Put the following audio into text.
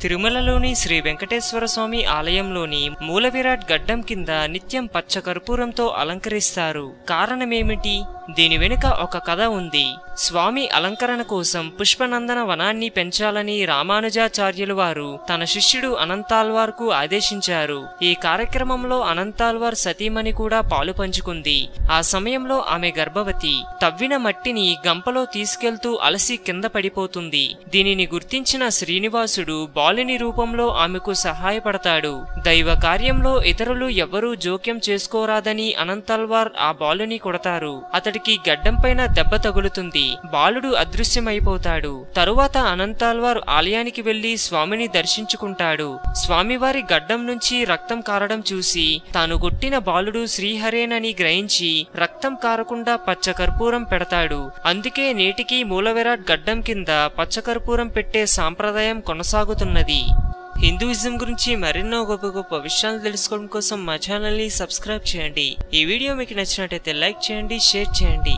తిరుమలలోని శ్రీ వెంకటేశ్వర స్వామి ఆలయంలోని మూలవిరాట్ గడ్డం కింద నిత్యం పచ్చ కర్పూరంతో అలంకరిస్తారు. కారణమేమిటి? దీని వెనుక ఒక కథ ఉంది. స్వామి అలంకరణ కోసం పుష్పనందన వనాన్ని పెంచాలని రామానుజాచార్యులు వారు తన శిష్యుడు అనంతాల్వార్కు ఆదేశించారు. ఈ కార్యక్రమంలో అనంతాల్వార్ సతీమణి కూడా పాలు పంచుకుంది. ఆ సమయంలో ఆమె గర్భవతి. తవ్విన మట్టిని గంపలో తీసుకెళ్తూ అలసి కింద పడిపోతుంది. దీనిని గుర్తించిన శ్రీనివాసుడు బాలుని రూపంలో ఆమెకు సహాయపడతాడు. దైవ కార్యంలో ఇతరులు ఎవ్వరూ జోక్యం చేసుకోరాదని అనంతాల్వార్ ఆ బాలుని కొడతారు. అతడికి గడ్డంపైన దెబ్బ తగులుతుంది. బాలుడు అదృశ్యమైపోతాడు. తరువాత అనంతాల్వార్ ఆలయానికి వెళ్లి స్వామిని దర్శించుకుంటాడు. స్వామివారి గడ్డం నుంచి రక్తం కారడం చూసి తాను కొట్టిన బాలుడు శ్రీహరేనని గ్రహించి రక్తం కారకుండా పచ్చకర్పూరం పెడతాడు. అందుకే నేటికి మూలవిరాట్ గడ్డం కింద పచ్చకర్పూరం పెట్టే సాంప్రదాయం కొనసాగుతున్నది. హిందూయిజం గురించి మరెన్నో గొప్ప గొప్ప విషయాలు తెలుసుకోవడం కోసం మా ఛానల్ ని సబ్స్క్రైబ్ చేయండి. ఈ వీడియో మీకు నచ్చినట్లయితే లైక్ చేయండి, షేర్ చేయండి.